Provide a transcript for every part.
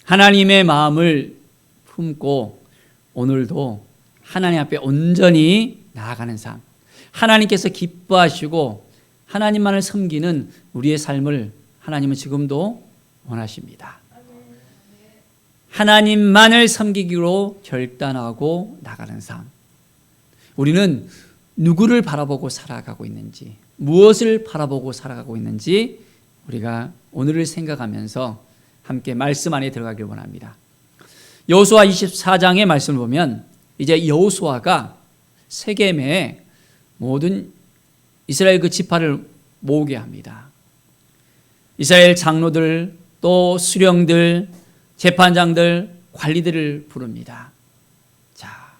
하나님의 마음을 품고 오늘도 하나님 앞에 온전히 나아가는 삶, 하나님께서 기뻐하시고 하나님만을 섬기는 우리의 삶을 하나님은 지금도 원하십니다. 하나님만을 섬기기로 결단하고 나가는 삶. 우리는 누구를 바라보고 살아가고 있는지, 무엇을 바라보고 살아가고 있는지 우리가 오늘을 생각하면서 함께 말씀 안에 들어가길 원합니다. 여호수아 24장의 말씀을 보면 이제 여호수아가 세겜에 모든 이스라엘 그 지파를 모으게 합니다. 이스라엘 장로들, 또 수령들, 재판장들, 관리들을 부릅니다. 자,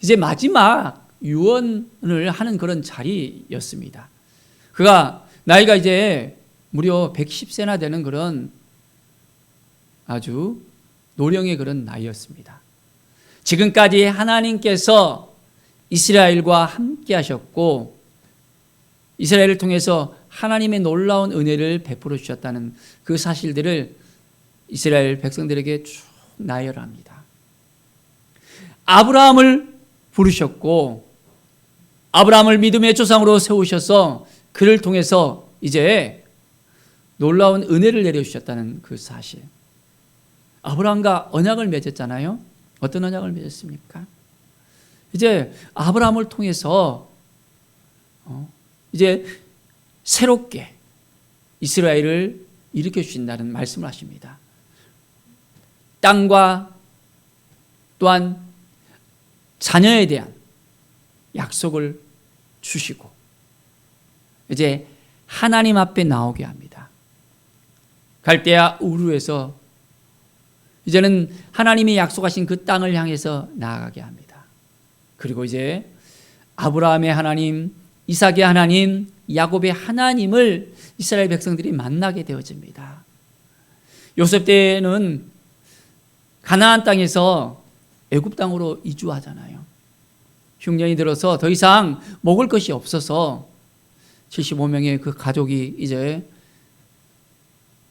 이제 마지막 유언을 하는 그런 자리였습니다. 그가 나이가 이제 무려 110세나 되는 그런 아주 노령의 그런 나이였습니다. 지금까지 하나님께서 이스라엘과 함께 하셨고 이스라엘을 통해서 하나님의 놀라운 은혜를 베풀어 주셨다는 그 사실들을 이스라엘 백성들에게 쭉 나열합니다. 아브라함을 부르셨고 아브라함을 믿음의 조상으로 세우셔서 그를 통해서 이제 놀라운 은혜를 내려주셨다는 그 사실. 아브라함과 언약을 맺었잖아요. 어떤 언약을 맺었습니까? 이제 아브라함을 통해서 이제 새롭게 이스라엘을 일으켜 주신다는 말씀을 하십니다. 땅과 또한 자녀에 대한 약속을 주시고 이제 하나님 앞에 나오게 합니다. 갈대아 우르에서 이제는 하나님이 약속하신 그 땅을 향해서 나아가게 합니다. 그리고 이제 아브라함의 하나님, 이삭의 하나님, 야곱의 하나님을 이스라엘 백성들이 만나게 되어집니다. 요셉 때는 가나안 땅에서 애굽 땅으로 이주하잖아요. 흉년이 들어서 더 이상 먹을 것이 없어서 75명의 그 가족이 이제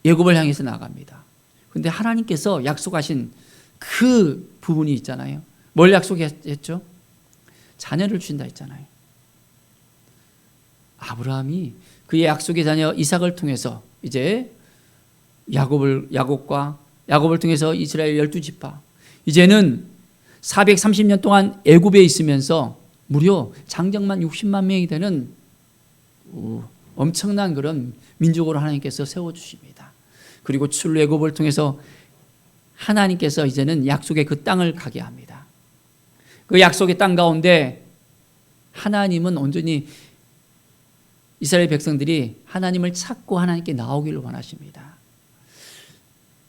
애굽을 향해서 나갑니다. 그런데 하나님께서 약속하신 그 부분이 있잖아요. 뭘 약속했죠? 자녀를 주신다 했잖아요. 아브라함이 그의 약속의 자녀 이삭을 통해서 이제 야곱을 통해서 이스라엘 12지파, 이제는 430년 동안 애굽에 있으면서 무려 장정만 60만 명이 되는 엄청난 그런 민족으로 하나님께서 세워주십니다. 그리고 출애굽을 통해서 하나님께서 이제는 약속의 그 땅을 가게 합니다. 그 약속의 땅 가운데 하나님은 온전히 이스라엘 백성들이 하나님을 찾고 하나님께 나오기를 원하십니다.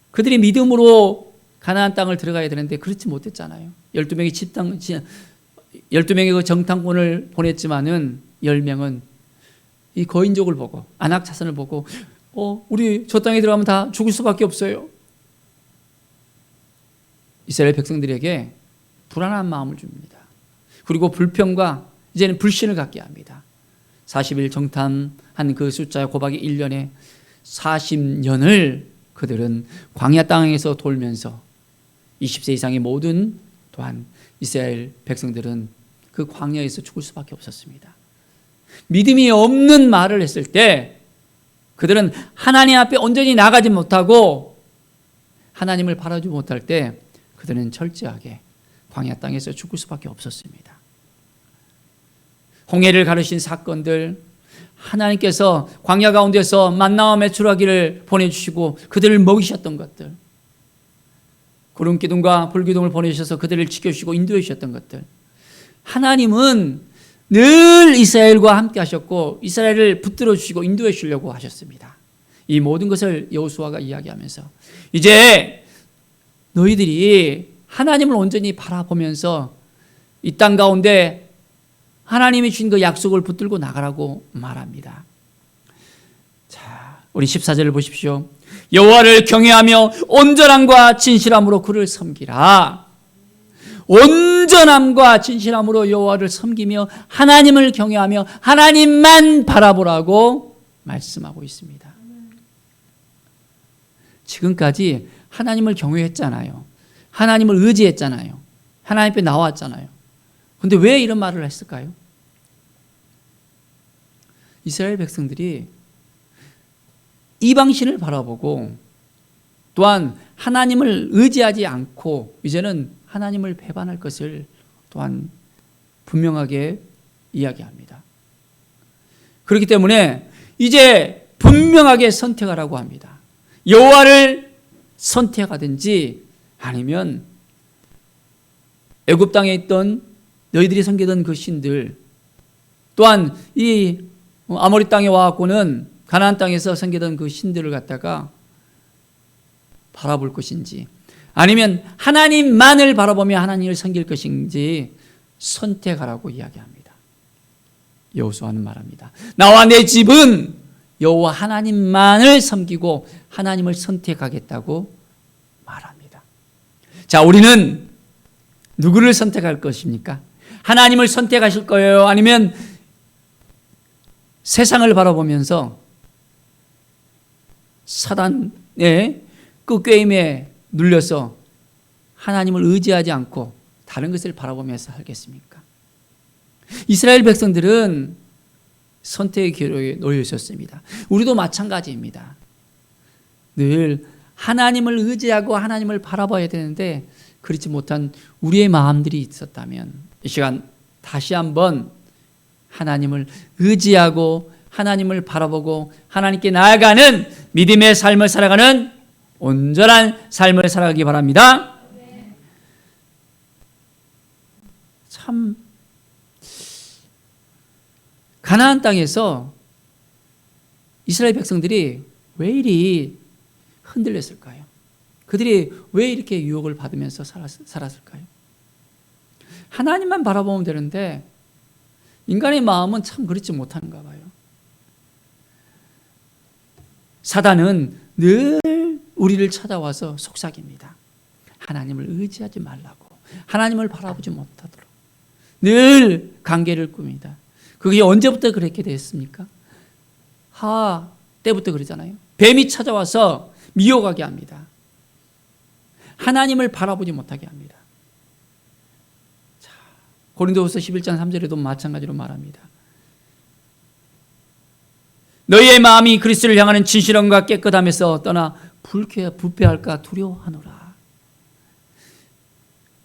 그들이 믿음으로 가나안 땅을 들어가야 되는데 그렇지 못했잖아요. 12명의 그 정탐꾼을 보냈지만은 10명은 이 거인족을 보고 아낙 자손을 보고 우리 저 땅에 들어가면 다 죽을 수밖에 없어요. 이스라엘 백성들에게 불안한 마음을 줍니다. 그리고 불평과 이제는 불신을 갖게 합니다. 40일 정탐한 그 숫자 곱하기 1년에 40년을 그들은 광야 땅에서 돌면서 20세 이상의 모든 또한 이스라엘 백성들은 그 광야에서 죽을 수밖에 없었습니다. 믿음이 없는 말을 했을 때 그들은 하나님 앞에 온전히 나가지 못하고 하나님을 바라지 못할 때 그들은 철저하게 광야 땅에서 죽을 수밖에 없었습니다. 홍해를 가르신 사건들, 하나님께서 광야 가운데서 만나와 메추라기를 보내주시고 그들을 먹이셨던 것들, 구름기둥과 불기둥을 보내주셔서 그들을 지켜주시고 인도해 주셨던 것들, 하나님은 늘 이스라엘과 함께 하셨고 이스라엘을 붙들어 주시고 인도해 주시려고 하셨습니다. 이 모든 것을 여호수아가 이야기하면서 이제 너희들이 하나님을 온전히 바라보면서 이 땅 가운데 하나님이 주신 그 약속을 붙들고 나가라고 말합니다. 자, 우리 14절을 보십시오. 여호와를 경외하며 온전함과 진실함으로 그를 섬기라. 온전함과 진실함으로 여호와를 섬기며 하나님을 경외하며 하나님만 바라보라고 말씀하고 있습니다. 지금까지 하나님을 경외했잖아요. 하나님을 의지했잖아요. 하나님 앞에 나왔잖아요. 그런데 왜 이런 말을 했을까요? 이스라엘 백성들이 이방신을 바라보고 또한 하나님을 의지하지 않고 이제는 하나님을 배반할 것을 또한 분명하게 이야기합니다. 그렇기 때문에 이제 분명하게 선택하라고 합니다. 여호와를 선택하든지 아니면 애굽 땅에 있던 너희들이 섬기던 그 신들, 또한 이 아모리 땅에 와갖고는 가나안 땅에서 섬기던 그 신들을 갖다가 바라볼 것인지, 아니면 하나님만을 바라보며 하나님을 섬길 것인지 선택하라고 이야기합니다. 여호수아는 말합니다. 나와 내 집은 여호와 하나님만을 섬기고 하나님을 선택하겠다고 말합니다. 자, 우리는 누구를 선택할 것입니까? 하나님을 선택하실 거예요? 아니면 세상을 바라보면서 사단의 그 꾀임에 눌려서 하나님을 의지하지 않고 다른 것을 바라보면서 살겠습니까? 이스라엘 백성들은 선택의 기로에 놓여 있었습니다. 우리도 마찬가지입니다. 늘 하나님을 의지하고 하나님을 바라봐야 되는데 그렇지 못한 우리의 마음들이 있었다면 이 시간 다시 한번 하나님을 의지하고 하나님을 바라보고 하나님께 나아가는 믿음의 삶을 살아가는 온전한 삶을 살아가기 바랍니다. 참 가나안 땅에서 이스라엘 백성들이 왜 이리 흔들렸을까요? 그들이 왜 이렇게 유혹을 받으면서 살았을까요? 하나님만 바라보면 되는데 인간의 마음은 참 그렇지 못한가 봐요. 사단은 늘 우리를 찾아와서 속삭입니다. 하나님을 의지하지 말라고, 하나님을 바라보지 못하도록 늘 관계를 꿉니다. 그게 언제부터 그렇게 됐습니까? 하와 때부터 그러잖아요. 뱀이 찾아와서 미혹하게 합니다. 하나님을 바라보지 못하게 합니다. 자, 고린도후서 11장 3절에도 마찬가지로 말합니다. 너희의 마음이 그리스도를 향하는 진실함과 깨끗함에서 떠나 부패할까 두려워하노라.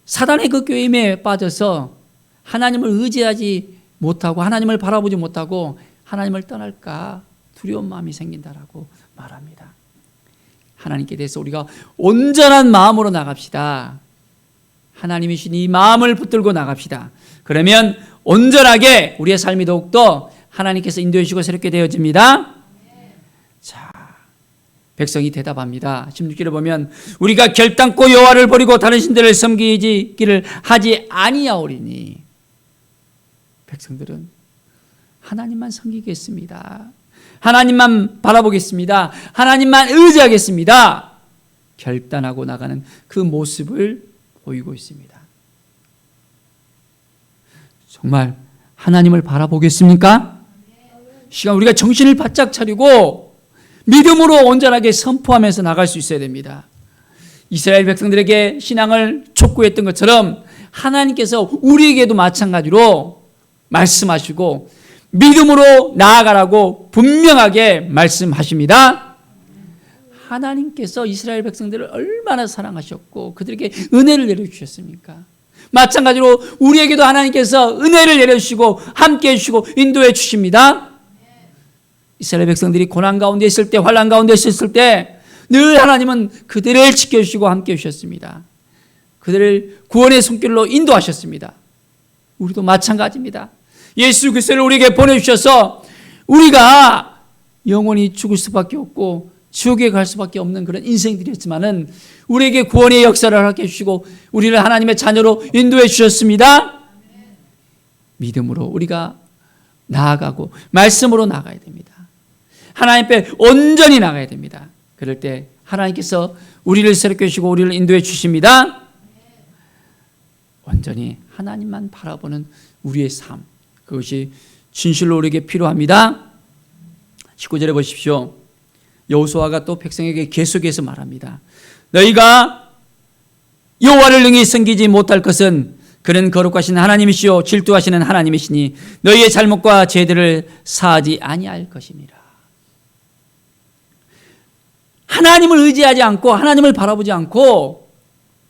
사단의 그 꾀임에 빠져서 하나님을 의지하지 못하고 하나님을 바라보지 못하고 하나님을 떠날까 두려운 마음이 생긴다라고 말합니다. 하나님께 대해서 우리가 온전한 마음으로 나갑시다. 하나님이신 이 마음을 붙들고 나갑시다. 그러면 온전하게 우리의 삶이 더욱더 하나님께서 인도해 주시고 새롭게 되어집니다. 자, 백성이 대답합니다. 16절에 보면 우리가 결단코 여호와를 버리고 다른 신들을 섬기기를 하지 아니하오리니. 백성들은 하나님만 섬기겠습니다. 하나님만 바라보겠습니다. 하나님만 의지하겠습니다. 결단하고 나가는 그 모습을 보이고 있습니다. 정말 하나님을 바라보겠습니까? 시간 우리가 정신을 바짝 차리고 믿음으로 온전하게 선포하면서 나갈 수 있어야 됩니다. 이스라엘 백성들에게 신앙을 촉구했던 것처럼 하나님께서 우리에게도 마찬가지로 말씀하시고 믿음으로 나아가라고 분명하게 말씀하십니다. 하나님께서 이스라엘 백성들을 얼마나 사랑하셨고 그들에게 은혜를 내려주셨습니까? 마찬가지로 우리에게도 하나님께서 은혜를 내려주시고 함께해 주시고 인도해 주십니다. 이스라엘 백성들이 고난 가운데 있을 때, 환난 가운데 있을 때 늘 하나님은 그들을 지켜주시고 함께해 주셨습니다. 그들을 구원의 손길로 인도하셨습니다. 우리도 마찬가지입니다. 예수 그리스도를 우리에게 보내주셔서 우리가 영원히 죽을 수밖에 없고 지옥에 갈 수밖에 없는 그런 인생들이었지만은 우리에게 구원의 역사를 하게 해주시고 우리를 하나님의 자녀로 인도해 주셨습니다. 믿음으로 우리가 나아가고 말씀으로 나가야 됩니다. 하나님 앞에 온전히 나가야 됩니다. 그럴 때 하나님께서 우리를 새롭게 해주시고 우리를 인도해 주십니다. 온전히 하나님만 바라보는 우리의 삶, 그것이 진실로 우리에게 필요합니다. 19절에 보십시오. 여호수아가 또 백성에게 계속해서 말합니다. 너희가 여호와를 능히 섬기지 못할 것은 그는 거룩하신 하나님이시요 질투하시는 하나님이시니 너희의 잘못과 죄들을 사하지 아니할 것임이라. 하나님을 의지하지 않고 하나님을 바라보지 않고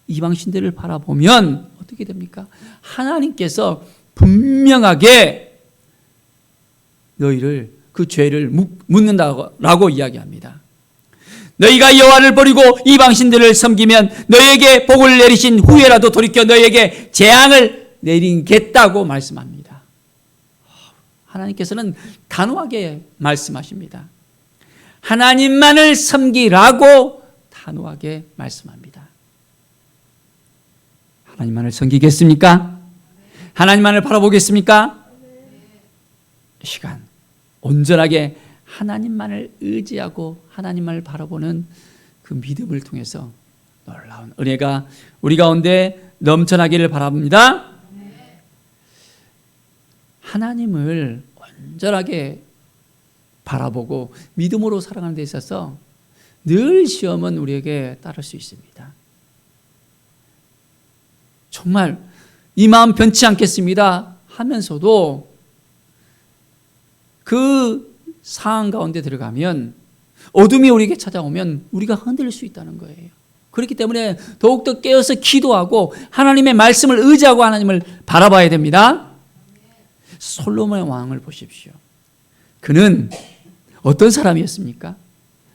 이방 신들을 바라보면 어떻게 됩니까? 하나님께서 분명하게 너희를 그 죄를 묻는다고 이야기합니다. 너희가 여호와를 버리고 이방 신들을 섬기면 너희에게 복을 내리신 후에라도 돌이켜 너희에게 재앙을 내리겠다고 말씀합니다. 하나님께서는 단호하게 말씀하십니다. 하나님만을 섬기라고 단호하게 말씀합니다. 하나님만을 섬기겠습니까? 하나님만을 바라보겠습니까? 이 시간 온전하게 하나님만을 의지하고 하나님만을 바라보는 그 믿음을 통해서 놀라운 은혜가 우리 가운데 넘쳐나기를 바랍니다. 하나님을 온전하게 바라보고 믿음으로 살아가는 데 있어서 늘 시험은 우리에게 따를 수 있습니다. 정말 이 마음 변치 않겠습니다 하면서도 그 상황 가운데 들어가면 어둠이 우리에게 찾아오면 우리가 흔들릴 수 있다는 거예요. 그렇기 때문에 더욱더 깨어서 기도하고 하나님의 말씀을 의지하고 하나님을 바라봐야 됩니다. 솔로몬의 왕을 보십시오. 그는 어떤 사람이었습니까?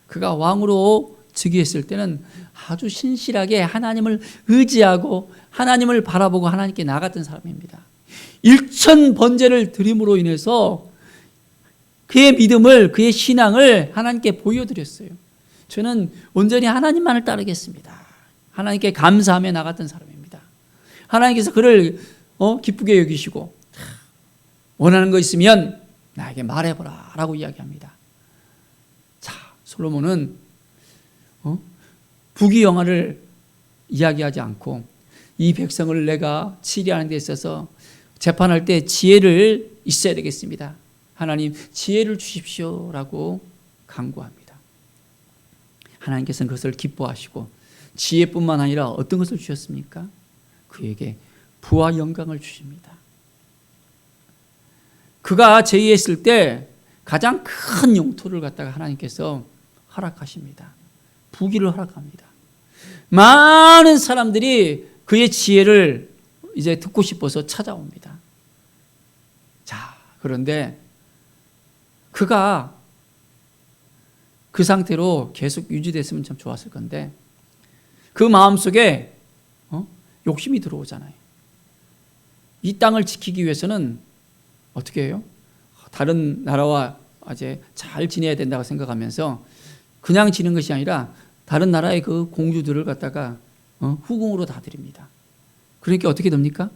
그가 왕으로 즉위했을 때는 아주 신실하게 하나님을 의지하고 하나님을 바라보고 하나님께 나갔던 사람입니다. 1천 번제를 드림으로 인해서 그의 믿음을, 그의 신앙을 하나님께 보여드렸어요. 저는 온전히 하나님만을 따르겠습니다. 하나님께 감사하며 나갔던 사람입니다. 하나님께서 그를 기쁘게 여기시고 원하는 거 있으면 나에게 말해보라 라고 이야기합니다. 자, 솔로몬은 부귀영화를 이야기하지 않고 이 백성을 내가 치리하는 데 있어서 재판할 때 지혜를 있어야 되겠습니다. 하나님 지혜를 주십시오라고 간구합니다. 하나님께서는 그것을 기뻐하시고 지혜뿐만 아니라 어떤 것을 주셨습니까? 그에게 부와 영광을 주십니다. 그가 제의했을 때 가장 큰 영토를 갖다가 하나님께서 허락하십니다. 부귀를 허락합니다. 많은 사람들이 그의 지혜를 이제 듣고 싶어서 찾아옵니다. 자, 그런데 그가 그 상태로 계속 유지됐으면 참 좋았을 건데 그 마음속에 욕심이 들어오잖아요. 이 땅을 지키기 위해서는 어떻게 해요? 다른 나라와 이제 잘 지내야 된다고 생각하면서 그냥 지는 것이 아니라 다른 나라의 그 공주들을 갖다가 후궁으로 다 드립니다. 그러니까 어떻게 됩니까?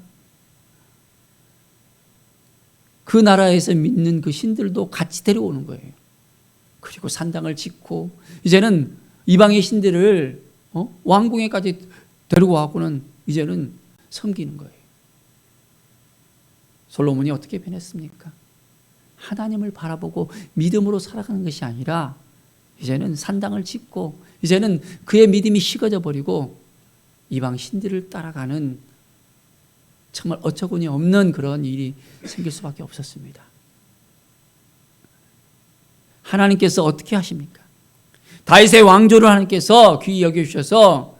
그 나라에서 믿는 그 신들도 같이 데려오는 거예요. 그리고 산당을 짓고 이제는 이방의 신들을 왕궁에까지 데리고 와고는 이제는 섬기는 거예요. 솔로몬이 어떻게 변했습니까? 하나님을 바라보고 믿음으로 살아가는 것이 아니라 이제는 산당을 짓고 이제는 그의 믿음이 식어져 버리고 이방 신들을 따라가는 정말 어처구니 없는 그런 일이 생길 수밖에 없었습니다. 하나님께서 어떻게 하십니까? 다윗의 왕조를 하나님께서 귀히 여겨주셔서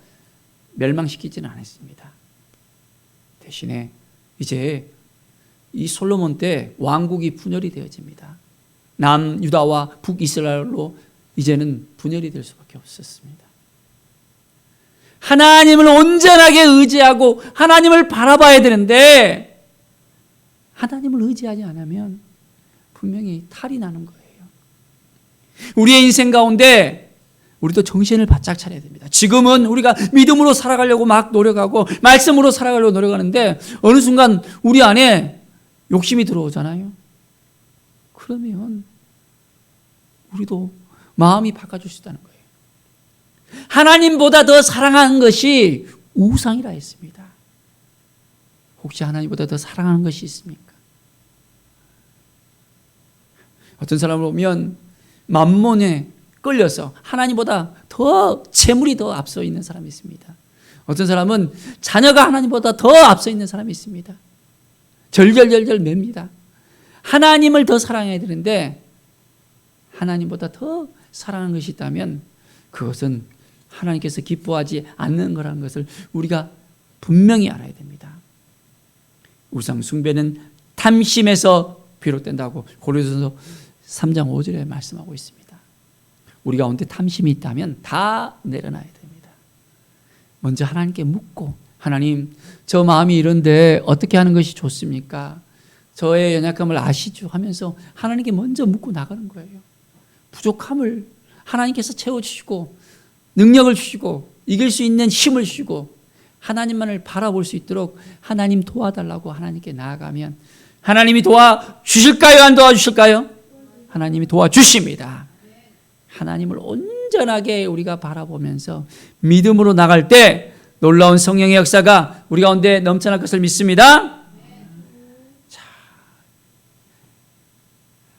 멸망시키지는 않았습니다. 대신에 이제 이 솔로몬 때 왕국이 분열이 되어집니다. 남유다와 북이스라엘로 이제는 분열이 될 수밖에 없었습니다. 하나님을 온전하게 의지하고 하나님을 바라봐야 되는데 하나님을 의지하지 않으면 분명히 탈이 나는 거예요. 우리의 인생 가운데 우리도 정신을 바짝 차려야 됩니다. 지금은 우리가 믿음으로 살아가려고 막 노력하고 말씀으로 살아가려고 노력하는데 어느 순간 우리 안에 욕심이 들어오잖아요. 그러면 우리도 마음이 바꿔줄 수 있다는 거예요. 하나님보다 더 사랑하는 것이 우상이라 했습니다. 혹시 하나님보다 더 사랑하는 것이 있습니까? 어떤 사람을 보면 만몬에 끌려서 하나님보다 더 더 재물이 더 앞서 있는 사람이 있습니다. 어떤 사람은 자녀가 하나님보다 더 앞서 있는 사람이 있습니다. 절절절절 맵니다. 하나님을 더 사랑해야 되는데 하나님보다 더 사랑하는 것이 있다면 그것은 하나님께서 기뻐하지 않는 거라는 것을 우리가 분명히 알아야 됩니다. 우상 숭배는 탐심에서 비롯된다고 고린도서 3장 5절에 말씀하고 있습니다. 우리 가운데 탐심이 있다면 다 내려놔야 됩니다. 먼저 하나님께 묻고, 하나님, 저 마음이 이런데 어떻게 하는 것이 좋습니까? 저의 연약함을 아시죠? 하면서 하나님께 먼저 묻고 나가는 거예요. 부족함을 하나님께서 채워주시고 능력을 주시고 이길 수 있는 힘을 주시고 하나님만을 바라볼 수 있도록 하나님 도와달라고 하나님께 나아가면 하나님이 도와주실까요? 안 도와주실까요? 하나님이 도와주십니다. 하나님을 온전하게 우리가 바라보면서 믿음으로 나갈 때 놀라운 성령의 역사가 우리 가운데 넘쳐날 것을 믿습니다. 자,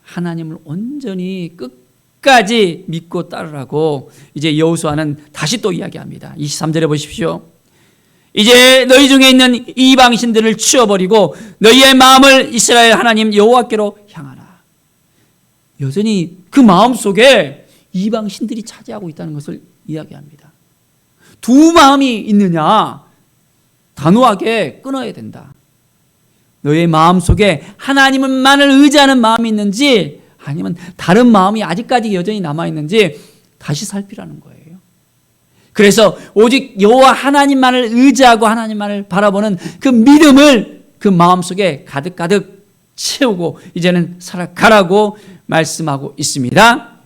하나님을 온전히 끝까지 믿고 따르라고 이제 여호수아는 다시 또 이야기합니다. 23절에 보십시오. 이제 너희 중에 있는 이방신들을 치워버리고 너희의 마음을 이스라엘 하나님 여호와께로 향하라. 여전히 그 마음 속에 이방신들이 차지하고 있다는 것을 이야기합니다. 두 마음이 있느냐? 단호하게 끊어야 된다. 너의 마음 속에 하나님만을 의지하는 마음이 있는지 아니면 다른 마음이 아직까지 여전히 남아있는지 다시 살피라는 거예요. 그래서 오직 여호와 하나님만을 의지하고 하나님만을 바라보는 그 믿음을 그 마음속에 가득가득 채우고 이제는 살아가라고 말씀하고 있습니다.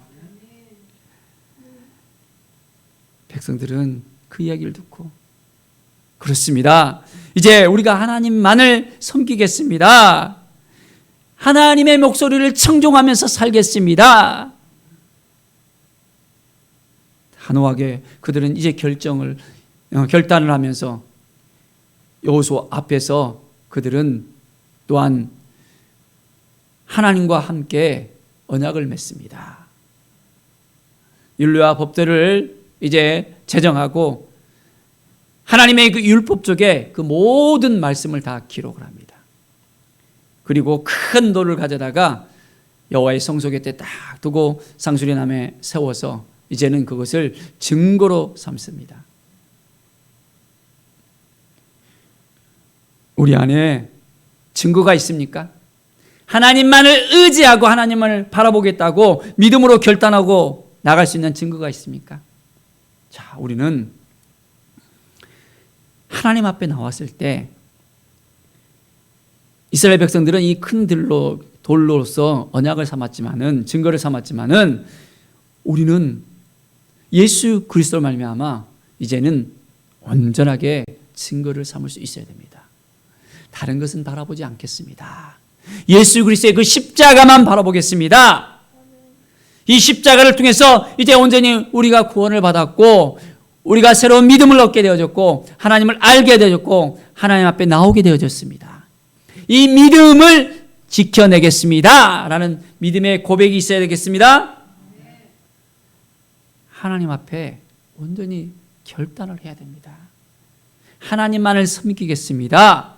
백성들은 그 이야기를 듣고 그렇습니다. 이제 우리가 하나님만을 섬기겠습니다. 하나님의 목소리를 청종하면서 살겠습니다. 단호하게 그들은 이제 결단을 하면서 여호수아 앞에서 그들은 또한 하나님과 함께 언약을 맺습니다. 율례와 법들을 이제 제정하고 하나님의 그 율법 쪽에 그 모든 말씀을 다 기록을 합니다. 그리고 큰 돌을 가져다가 여호와의 성소 곁에 딱 두고 상수리남에 세워서 이제는 그것을 증거로 삼습니다. 우리 안에 증거가 있습니까? 하나님만을 의지하고 하나님만을 바라보겠다고 믿음으로 결단하고 나갈 수 있는 증거가 있습니까? 자, 우리는 하나님 앞에 나왔을 때 이스라엘 백성들은 이 큰 돌로서 언약을 삼았지만은, 증거를 삼았지만은 우리는 예수 그리스도로 말미암아 이제는 온전하게 증거를 삼을 수 있어야 됩니다. 다른 것은 바라보지 않겠습니다. 예수 그리스도의 그 십자가만 바라보겠습니다. 이 십자가를 통해서 이제 온전히 우리가 구원을 받았고 우리가 새로운 믿음을 얻게 되어졌고 하나님을 알게 되어졌고 하나님 앞에 나오게 되어졌습니다. 이 믿음을 지켜내겠습니다 라는 믿음의 고백이 있어야 되겠습니다. 하나님 앞에 온전히 결단을 해야 됩니다. 하나님만을 섬기겠습니다.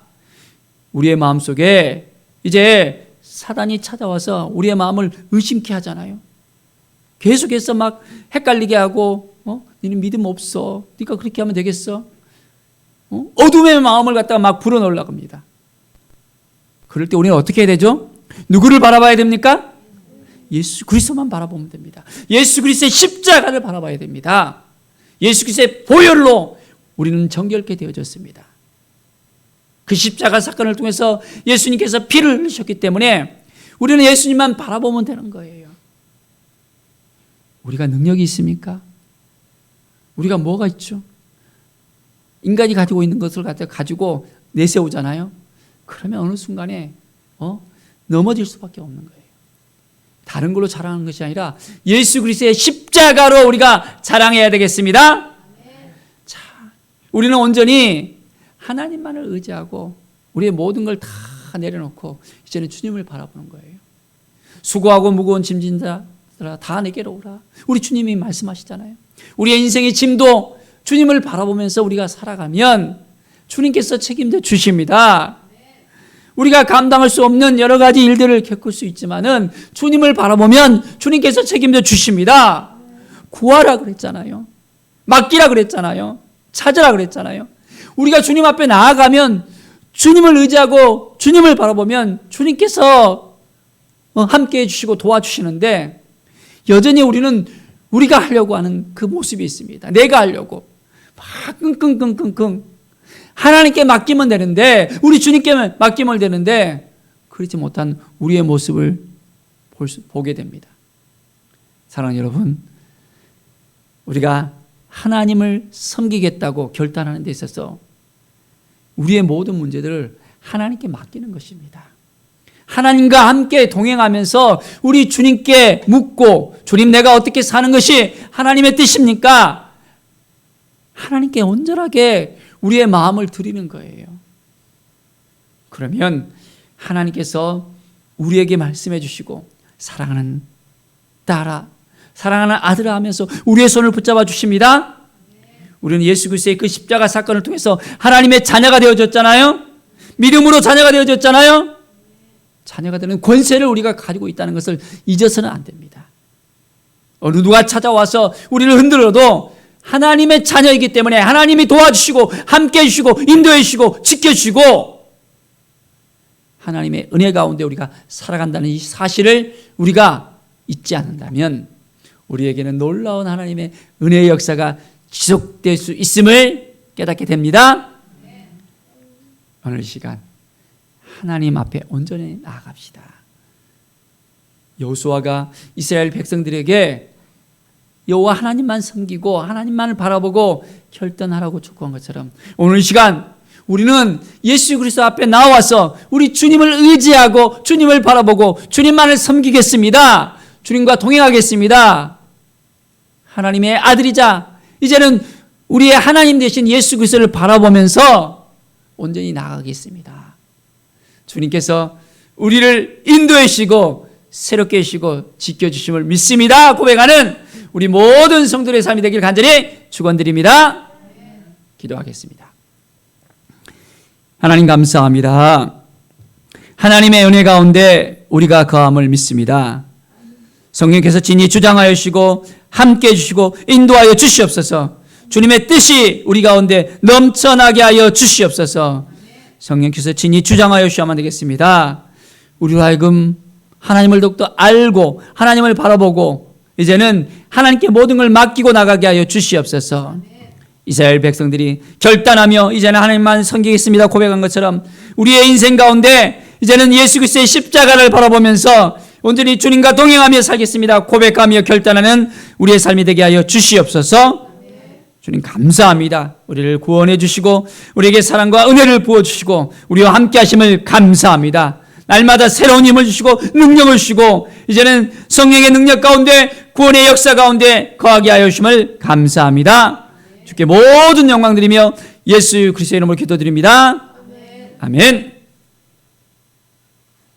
우리의 마음속에 이제 사단이 찾아와서 우리의 마음을 의심케 하잖아요. 계속해서 막 헷갈리게 하고 너는 믿음 없어. 네가 그렇게 하면 되겠어? 어둠의 마음을 갖다가 막 불어넣으려고 합니다. 그럴 때 우리는 어떻게 해야 되죠? 누구를 바라봐야 됩니까? 예수 그리스도만 바라보면 됩니다. 예수 그리스도의 십자가를 바라봐야 됩니다. 예수 그리스도의 보혈로 우리는 정결케 되어졌습니다. 그 십자가 사건을 통해서 예수님께서 피를 흘리셨기 때문에 우리는 예수님만 바라보면 되는 거예요. 우리가 능력이 있습니까? 우리가 뭐가 있죠? 인간이 가지고 있는 것을 가지고 내세우잖아요. 그러면 어느 순간에 넘어질 수밖에 없는 거예요. 다른 걸로 자랑하는 것이 아니라 예수 그리스도의 십자가로 우리가 자랑해야 되겠습니다. 자, 우리는 온전히 하나님만을 의지하고 우리의 모든 걸 다 내려놓고 이제는 주님을 바라보는 거예요. 수고하고 무거운 짐진 자 다 내게로 오라. 우리 주님이 말씀하시잖아요. 우리의 인생의 짐도 주님을 바라보면서 우리가 살아가면 주님께서 책임져 주십니다. 우리가 감당할 수 없는 여러 가지 일들을 겪을 수 있지만은 주님을 바라보면 주님께서 책임져 주십니다. 구하라 그랬잖아요. 맡기라 그랬잖아요. 찾으라 그랬잖아요. 우리가 주님 앞에 나아가면 주님을 의지하고 주님을 바라보면 주님께서 함께 해주시고 도와주시는데 여전히 우리는 우리가 하려고 하는 그 모습이 있습니다. 내가 하려고 막 끙끙끙끙끙 하나님께 맡기면 되는데 우리 주님께 맡기면 되는데 그렇지 못한 우리의 모습을 보게 됩니다. 사랑하는 여러분, 우리가 하나님을 섬기겠다고 결단하는 데 있어서 우리의 모든 문제들을 하나님께 맡기는 것입니다. 하나님과 함께 동행하면서 우리 주님께 묻고 주님 내가 어떻게 사는 것이 하나님의 뜻입니까? 하나님께 온전하게 우리의 마음을 드리는 거예요. 그러면 하나님께서 우리에게 말씀해 주시고 사랑하는 딸아, 사랑하는 아들아 하면서 우리의 손을 붙잡아 주십니다. 우리는 예수 그리스도의 그 십자가 사건을 통해서 하나님의 자녀가 되어졌잖아요. 믿음으로 자녀가 되어졌잖아요. 자녀가 되는 권세를 우리가 가지고 있다는 것을 잊어서는 안 됩니다. 어느 누가 찾아와서 우리를 흔들어도 하나님의 자녀이기 때문에 하나님이 도와주시고 함께 해주시고 인도해 주시고 지켜주시고 하나님의 은혜 가운데 우리가 살아간다는 이 사실을 우리가 잊지 않는다면 우리에게는 놀라운 하나님의 은혜의 역사가 지속될 수 있음을 깨닫게 됩니다. 오늘 이 시간 하나님 앞에 온전히 나아갑시다. 여호수아가 이스라엘 백성들에게 여호와 하나님만 섬기고 하나님만을 바라보고 결단하라고 촉구한 것처럼 오늘 이 시간 우리는 예수 그리스도 앞에 나와서 우리 주님을 의지하고 주님을 바라보고 주님만을 섬기겠습니다. 주님과 동행하겠습니다. 하나님의 아들이자 이제는 우리의 하나님 되신 예수 그리스도를 바라보면서 온전히 나아가겠습니다. 주님께서 우리를 인도해 주시고 새롭게 해주시고 지켜주심을 믿습니다. 고백하는 우리 모든 성도의 삶이 되길 간절히 축원드립니다. 기도하겠습니다. 하나님 감사합니다. 하나님의 은혜 가운데 우리가 거함을 믿습니다. 성령께서 진히 주장하여 주시고 함께 해주시고 인도하여 주시옵소서. 주님의 뜻이 우리 가운데 넘쳐나게 하여 주시옵소서. 성령께서 진히 주장하여 주셔야만 되겠습니다. 우리로 하여금 하나님을 더욱더 알고 하나님을 바라보고 이제는 하나님께 모든 걸 맡기고 나가게 하여 주시옵소서. 이스라엘 백성들이 결단하며 이제는 하나님만 섬기겠습니다 고백한 것처럼 우리의 인생 가운데 이제는 예수 그리스도의 십자가를 바라보면서 온전히 주님과 동행하며 살겠습니다 고백하며 결단하는 우리의 삶이 되게 하여 주시옵소서. 주님 감사합니다. 우리를 구원해 주시고 우리에게 사랑과 은혜를 부어주시고 우리와 함께 하심을 감사합니다. 날마다 새로운 힘을 주시고 능력을 주시고 이제는 성령의 능력 가운데 구원의 역사 가운데 거하게 하여 주심을 감사합니다. 주께 모든 영광 드리며 예수 그리스도의 이름으로 기도드립니다. 아멘.